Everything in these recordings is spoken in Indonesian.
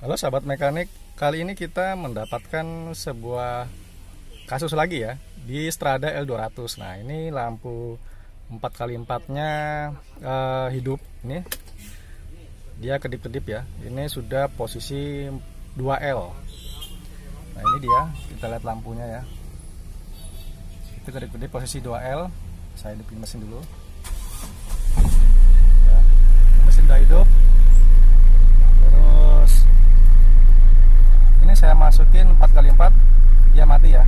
Halo sahabat mekanik, kali ini kita mendapatkan sebuah kasus lagi ya di Strada L200. Nah ini lampu 4x4-nya hidup. Ini dia kedip-kedip ya. Ini sudah posisi 2L. Nah ini dia, kita lihat lampunya ya. Itu kedip-kedip posisi 2L. Saya hidupin mesin dulu ya. Mesin udah hidup. Terus ini saya masukin 4x4, dia mati ya.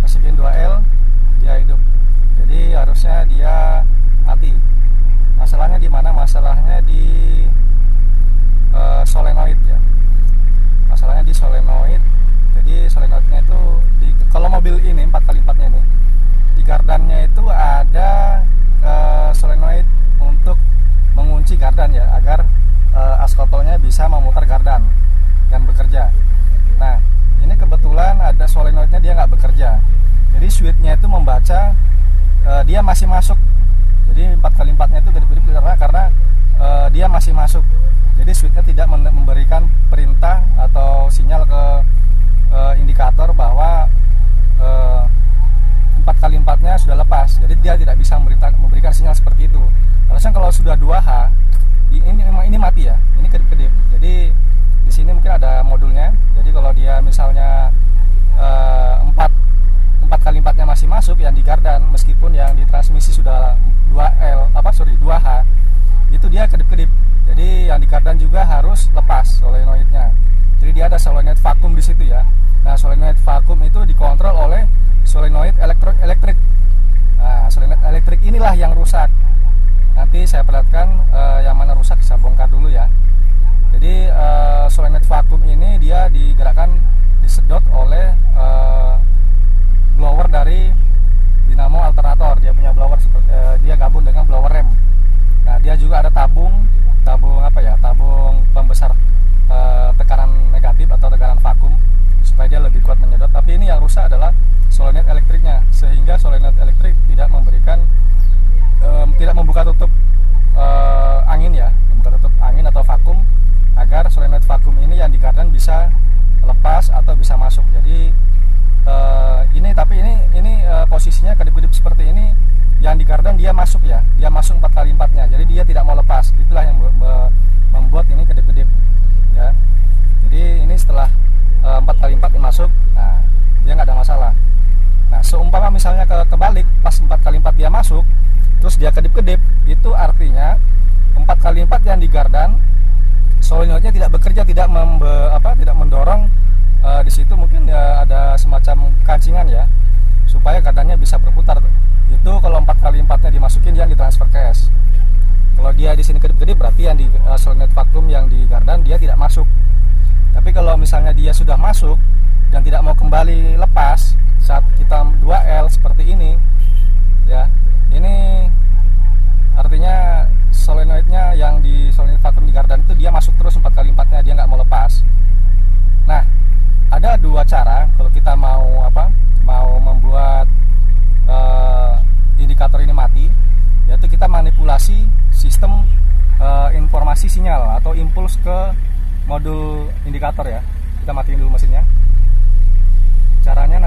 Masukin 2L, dia hidup. Jadi harusnya dia mati. Masalahnya di mana? Masalahnya di solenoid ya. Masalahnya di solenoid. Jadi solenoidnya itu kalau mobil ini 4x4-nya ini di gardannya itu ada solenoid untuk mengunci gardan ya, agar askotolnya bisa memutar gardan dan bekerja. Nah ini kebetulan ada solenoidnya, dia nggak bekerja. Jadi switchnya itu membaca dia masih masuk. Jadi 4x4-nya itu kedip-kedip karena dia masih masuk. Jadi switchnya tidak memberikan perintah atau sinyal ke indikator bahwa 4x4-nya sudah lepas. Jadi dia tidak bisa memberikan sinyal seperti itu. Harusnya kalau sudah 2H ini mati ya. Ini kedip-kedip. Jadi di sini mungkin ada modulnya. Jadi kalau dia misalnya 4x4-nya masih masuk yang di gardan, meskipun yang di transmisi sudah 2H, itu dia kedip-kedip. Jadi yang di gardan juga harus lepas solenoidnya. Jadi dia ada solenoid vakum di situ ya. Nah, solenoid vakum itu dikontrol oleh solenoid elektrik. Nah, solenoid elektrik inilah yang rusak. Nanti saya perlihatkan yang mana rusak, saya bongkar dulu ya. Jadi solenoid vakum ini dia disedot oleh blower dari dinamo alternator. Dia punya blower dia gabung dengan blower rem. Nah dia juga ada tabung pembesar tekanan negatif atau tekanan vakum supaya dia lebih kuat menyedot. Tapi ini yang rusak adalah solenoid elektriknya, sehingga solenoid elektrik tidak membuka tutup angin ya, membuka tutup angin atau vakum, agar solenoid vakum ini yang di gardan bisa lepas atau bisa masuk. Jadi ini posisinya kedip-kedip seperti ini, yang di gardan dia masuk ya, dia masuk 4x4-nya. Jadi dia tidak mau lepas. Itulah yang membuat ini kedip-kedip ya. Jadi ini setelah 4x4 ini masuk, nah dia nggak ada masalah. Nah seumpama misalnya kebalik, pas 4x4 dia masuk terus dia kedip-kedip, itu artinya 4x4 yang di gardan solenoidnya tidak bekerja, tidak mendorong. Di situ mungkin ya ada semacam kancingan ya, supaya gardannya bisa berputar. Itu kalau 4x4-nya dimasukin, yang ditransfer cash. Kalau dia di sini kedip-kedip, berarti yang di solenoid vakum yang di gardan dia tidak masuk. Tapi kalau misalnya dia sudah masuk dan tidak mau kembali lepas saat kita 2L seperti ini ya, ini artinya solenoidnya yang di solenoid vakum di gardan itu dia masuk terus 4x4-nya, dia nggak mau lepas. Nah ada dua cara kalau kita mau membuat indikator ini mati, yaitu kita manipulasi sistem informasi sinyal atau impuls ke modul indikator ya. Kita matiin dulu mesinnya. Caranya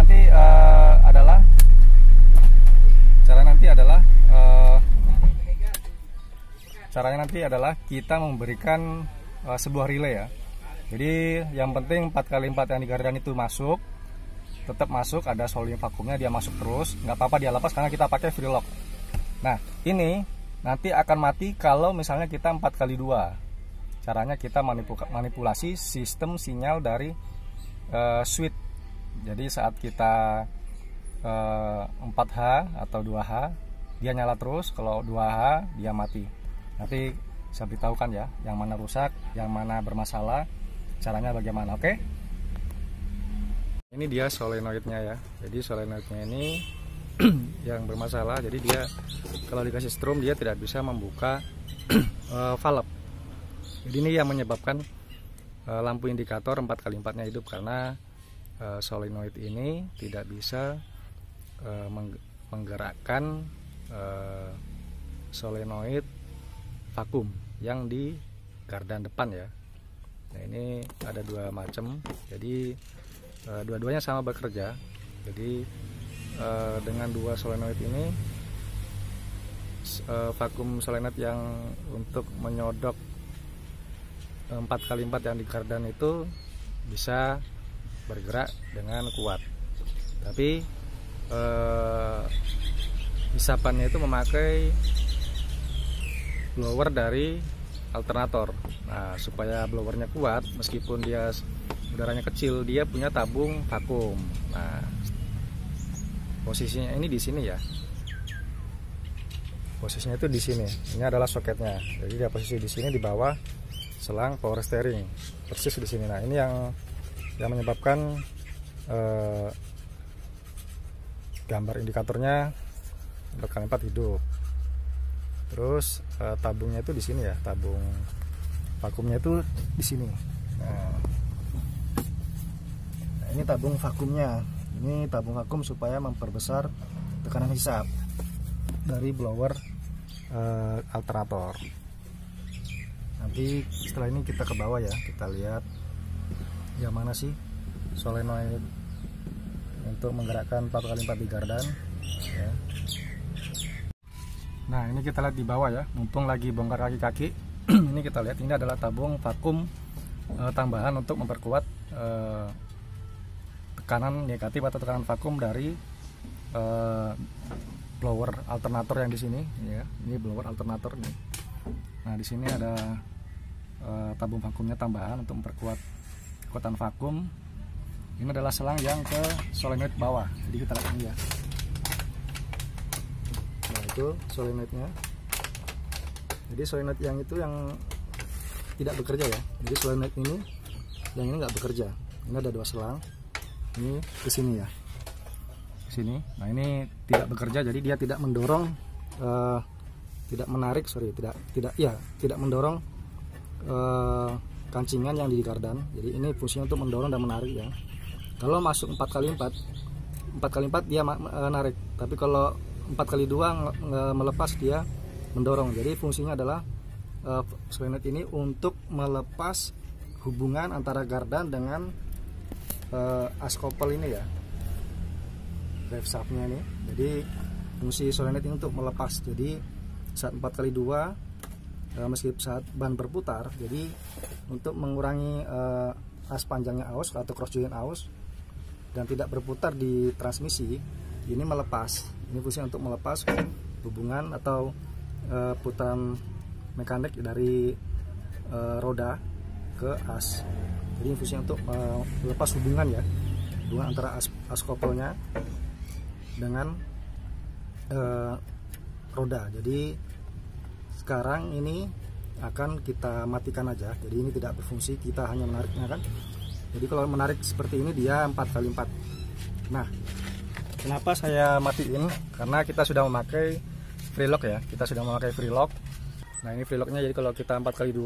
nanti adalah kita memberikan sebuah relay ya. Jadi yang penting 4x4 yang di gardan itu tetap masuk, ada solenoid vakumnya, dia masuk terus, nggak apa-apa dia lepas karena kita pakai free lock. Nah ini nanti akan mati kalau misalnya kita 4x2. Caranya kita manipulasi sistem sinyal dari switch. Jadi saat kita 4H atau 2H dia nyala terus, kalau 2H dia mati. Nanti saya beritahukan ya, yang mana rusak, yang mana bermasalah, caranya bagaimana. Oke? Ini dia solenoidnya ya. Jadi solenoidnya ini yang bermasalah. Jadi dia kalau dikasih strom dia tidak bisa membuka valve. Jadi ini yang menyebabkan lampu indikator 4x4-nya hidup, karena solenoid ini tidak bisa menggerakkan solenoid vakum yang di gardan depan ya. Nah, ini ada dua macam, jadi dua-duanya sama bekerja. Jadi dengan dua solenoid ini, vakum solenoid yang untuk menyodok 4x4 yang di kardan itu bisa bergerak dengan kuat. Tapi isapannya itu memakai blower dari alternator. Nah, supaya blowernya kuat, meskipun dia udaranya kecil, dia punya tabung vakum. Nah, posisinya ini di sini ya. Posisinya itu di sini. Ini adalah soketnya. Jadi dia posisi di sini di bawah selang power steering, persis di sini. Nah, ini yang menyebabkan gambar indikatornya 4x4 hidup. Terus tabungnya itu di sini ya, tabung vakumnya itu di sini. Nah, ini tabung vakumnya. Ini tabung vakum supaya memperbesar tekanan hisap dari blower alternator. Nanti setelah ini kita ke bawah ya, kita lihat yang mana sih solenoid untuk menggerakkan 4x4 di gardan ya. Nah, ini kita lihat di bawah ya, mumpung lagi bongkar kaki-kaki. Ini kita lihat, ini adalah tabung vakum tambahan untuk memperkuat tekanan negatif atau tekanan vakum dari blower alternator yang di sini ya. Ini blower alternator nih. Nah, di sini ada tabung vakumnya tambahan untuk memperkuat kekuatan vakum. Ini adalah selang yang ke solenoid bawah. Jadi kita lihat ini ya. Nah, itu solenoidnya. Jadi solenoid yang itu yang tidak bekerja ya. Jadi solenoid ini, yang ini nggak bekerja. Ini ada dua selang. Ini ke sini ya. Ke sini. Nah, ini tidak bekerja, jadi dia tidak mendorong, tidak menarik, tidak mendorong kancingan yang di kardan. Jadi ini fungsinya untuk mendorong dan menarik ya. Kalau masuk 4x4 dia menarik, tapi kalau 4x2 melepas dia mendorong. Jadi fungsinya adalah solenoid ini untuk melepas hubungan antara gardan dengan as couple ini ya, drive shaftnya ini. Jadi fungsi solenoid ini untuk melepas. Jadi saat 4x2 meski saat ban berputar, jadi untuk mengurangi as panjangnya aus atau cross joint aus dan tidak berputar di transmisi, ini melepas. Ini fungsinya untuk melepas hubungan atau putaran mekanik dari roda ke as. Jadi fungsinya untuk melepas hubungan ya, hubungan antara as couple-nya dengan roda. Jadi sekarang ini akan kita matikan aja. Jadi ini tidak berfungsi, kita hanya menariknya kan. Jadi kalau menarik seperti ini dia 4x4. Nah, kenapa saya matiin? Karena kita sudah memakai free lock ya. Kita sudah memakai free lock. Nah, ini free locknya, jadi kalau kita 4x2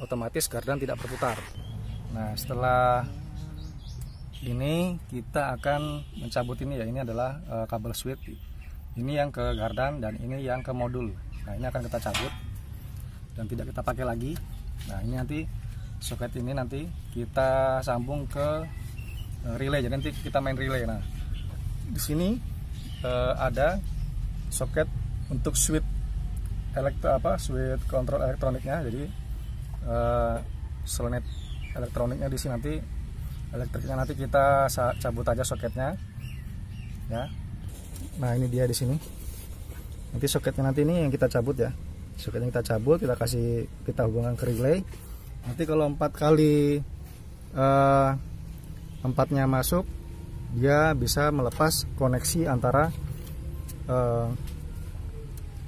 otomatis gardan tidak berputar. Nah, setelah ini kita akan mencabut ini ya. Ini adalah kabel switch. Ini yang ke gardan dan ini yang ke modul. Nah, ini akan kita cabut dan tidak kita pakai lagi. Nah, ini nanti soket ini nanti kita sambung ke relay. Jadi nanti kita main relay. Nah, di sini ada soket untuk switch switch kontrol elektroniknya. Jadi solenoid elektroniknya di sini, nanti elektriknya nanti kita cabut aja soketnya ya. Nah, ini dia di sini. Nanti soketnya nanti ini yang kita cabut ya. Soketnya kita cabut, kita hubungkan ke relay. Nanti kalau 4x4-nya masuk, dia bisa melepas koneksi antara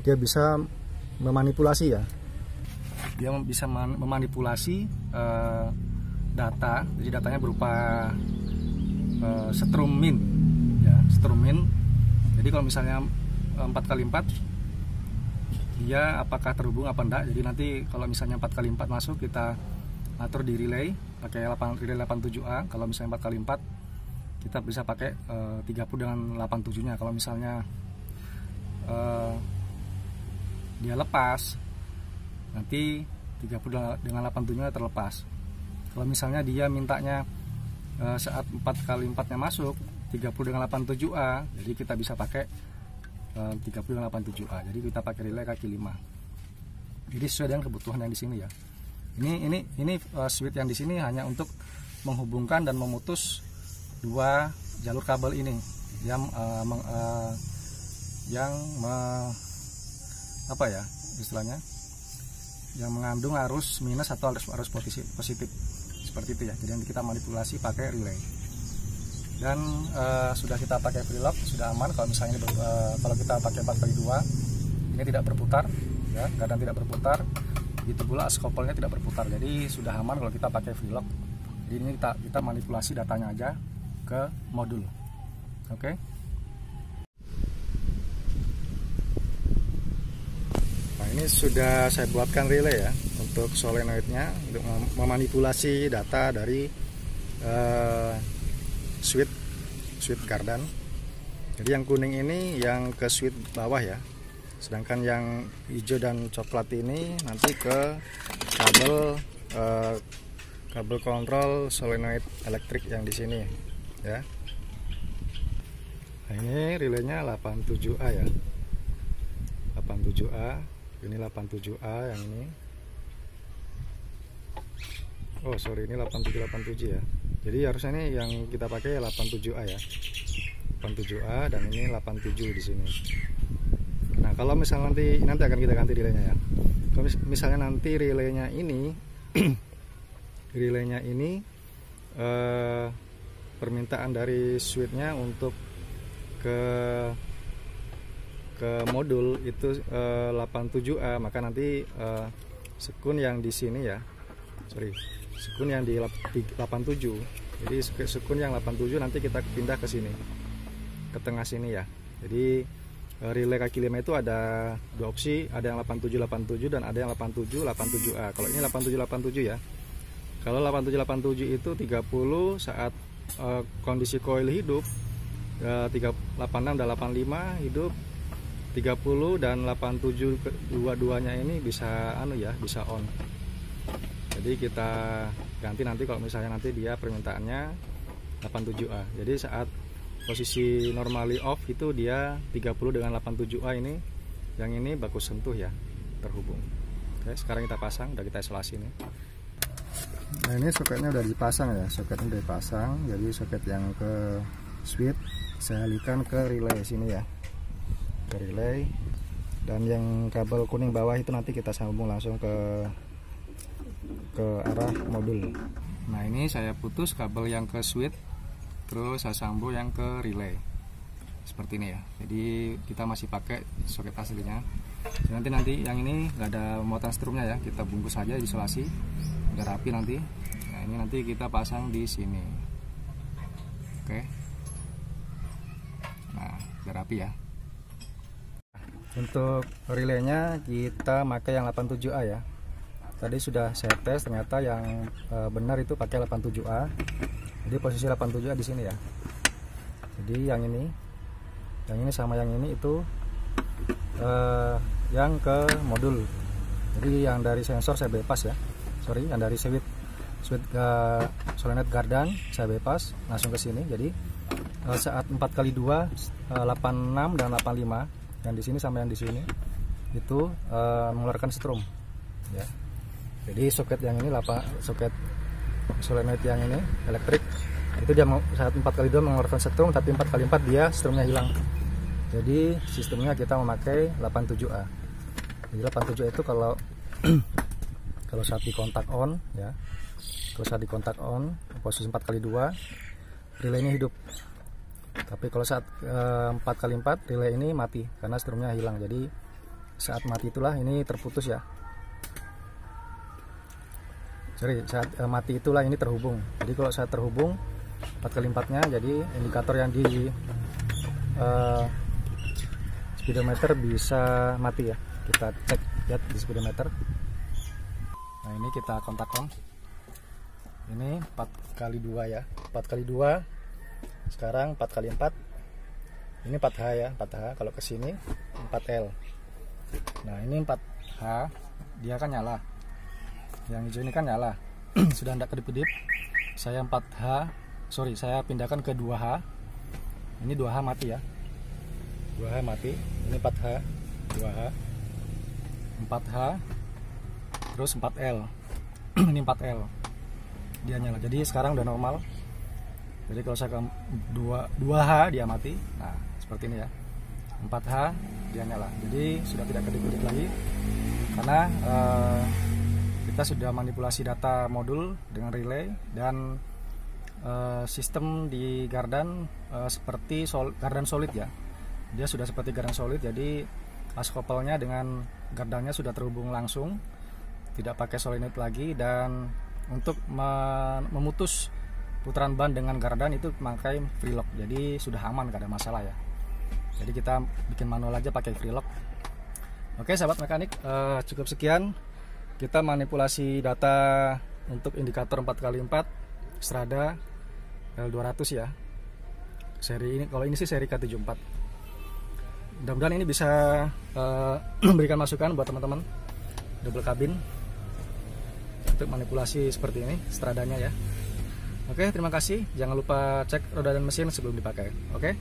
dia bisa memanipulasi ya. Dia bisa memanipulasi data. Jadi datanya berupa strum min ya, strum min. Jadi kalau misalnya 4x4 dia apakah terhubung apa enggak. Jadi nanti kalau misalnya 4x4 masuk, kita atur di relay pakai relay 87A. Kalau misalnya 4x4 kita bisa pakai 30 dengan 87 nya. Kalau misalnya dia lepas, nanti 30 dengan 87 nya terlepas. Kalau misalnya dia mintanya saat 4x4 nya masuk 30 dengan 87A, jadi kita bisa pakai 30 dengan 87A. Jadi kita pakai relay kaki 5. Jadi sesuai dengan kebutuhan yang di sini ya. Ini switch yang di sini hanya untuk menghubungkan dan memutus dua jalur kabel ini yang apa ya istilahnya, yang mengandung arus minus atau arus positif seperti itu ya. Jadi nanti kita manipulasi pakai relay. Dan sudah kita pakai prelock, sudah aman. Kalau misalnya kalau kita pakai 4x2 ini tidak berputar ya, gardan tidak berputar, begitu pula skopelnya tidak berputar. Jadi sudah aman kalau kita pakai prelock. Jadi ini kita manipulasi datanya aja ke modul. Oke. Nah, ini sudah saya buatkan relay ya untuk solenoidnya, untuk memanipulasi data dari switch gardan. Jadi yang kuning ini yang ke switch bawah ya, sedangkan yang hijau dan coklat ini nanti ke kabel kontrol solenoid elektrik yang di sini ya. Nah, ini relaynya 87A ya, 87A, ini 87A yang ini. Oh sorry, ini 87 ya. Jadi harusnya ini yang kita pakai 87A ya, 87A, dan ini 87 di sini. Nah kalau misalnya nanti akan kita ganti relaynya ya. Kalau misalnya nanti relaynya ini relaynya ini permintaan dari switchnya untuk ke modul itu 87A, maka nanti sekun yang di sini ya, sekun yang di 87. Jadi sekun yang 87 nanti kita pindah ke sini, ke tengah sini ya. Jadi relay kaki 5 itu ada dua opsi, ada yang 8787 dan ada yang 8787A. Kalau ini 8787 ya. Kalau 8787 itu 30 saat kondisi koil hidup, 86 dan 85 hidup, 30 dan 87 dua-duanya ini bisa bisa on. Jadi kita ganti nanti kalau misalnya nanti dia permintaannya 87A. Jadi saat posisi normally off itu dia 30 dengan 87A ini, yang ini bagus sentuh ya, terhubung. Oke, sekarang kita pasang, udah kita isolasi nih. Nah ini soketnya udah dipasang ya, soketnya udah dipasang. Jadi soket yang ke switch saya alihkan ke relay sini ya, ke relay. Dan yang kabel kuning bawah itu nanti kita sambung langsung ke arah modul. Nah ini saya putus kabel yang ke switch, terus saya sambung yang ke relay seperti ini ya. Jadi kita masih pakai soket aslinya. Jadi nanti yang ini nggak ada muatan strumnya ya, kita bungkus saja isolasi biar rapi nanti. Nah ini nanti kita pasang di sini. Oke. Nah biar rapi ya. Untuk relaynya kita pakai yang 87A ya. Tadi sudah saya tes, ternyata yang benar itu pakai 87A. Jadi posisi 87A di sini ya. Jadi yang ini sama yang ini itu yang ke modul. Jadi yang dari sensor saya bypass ya. Sorry, yang dari switch solenoid gardan saya bypass langsung ke sini. Jadi saat 4x2 86 dan 85 yang di sini sama yang di sini itu mengeluarkan strom ya. Jadi soket yang ini soket solenoid yang ini elektrik itu dia saat 4x2 mengeluarkan strom, tapi 4x4 dia stromnya hilang. Jadi sistemnya kita memakai 87A. Jadi 87A itu kalau kalau saat di kontak on ya, kalau saat di kontak on posisi 4x2 relaynya hidup. Tapi kalau saat 4x4 relay ini mati karena stromnya hilang. Jadi saat mati itulah ini terputus ya. Sorry, saat mati itulah ini terhubung. Jadi kalau saat terhubung 4x4-nya, jadi indikator yang di speedometer bisa mati ya. Kita cek lihat di speedometer. Nah ini kita kontak on. Ini 4x2 ya, 4x2. Sekarang 4x4. Ini 4H ya, 4H. Kalau ke sini 4L. Nah ini 4H, dia kan nyala. Yang hijau ini kan nyala. sudah tidak kedip-kedip. Saya 4H, sorry, saya pindahkan ke 2H. Ini 2H mati ya, 2H mati. Ini 4H, 2H, 4H, terus 4L. Ini 4L, dia nyala. Jadi sekarang udah normal. Jadi kalau saya ke 2H dia mati. Nah seperti ini ya, 4H dia nyala. Jadi sudah tidak kedip-kedip lagi, karena kita sudah manipulasi data modul dengan relay. Dan sistem di gardan seperti gardan solid ya, dia sudah seperti gardan solid. Jadi askopelnya dengan gardannya sudah terhubung langsung, tidak pakai solenoid lagi. Dan untuk memutus putaran ban dengan gardan itu memakai free lock, jadi sudah aman, gak ada masalah ya. Jadi kita bikin manual aja pakai free lock. Oke sahabat mekanik, cukup sekian kita manipulasi data untuk indikator 4x4 Strada L200 ya, seri ini. Kalau ini sih seri K74. Mudah-mudahan ini bisa memberikan masukan buat teman-teman double kabin untuk manipulasi seperti ini Stradanya ya. Oke, terima kasih. Jangan lupa cek roda dan mesin sebelum dipakai. Oke.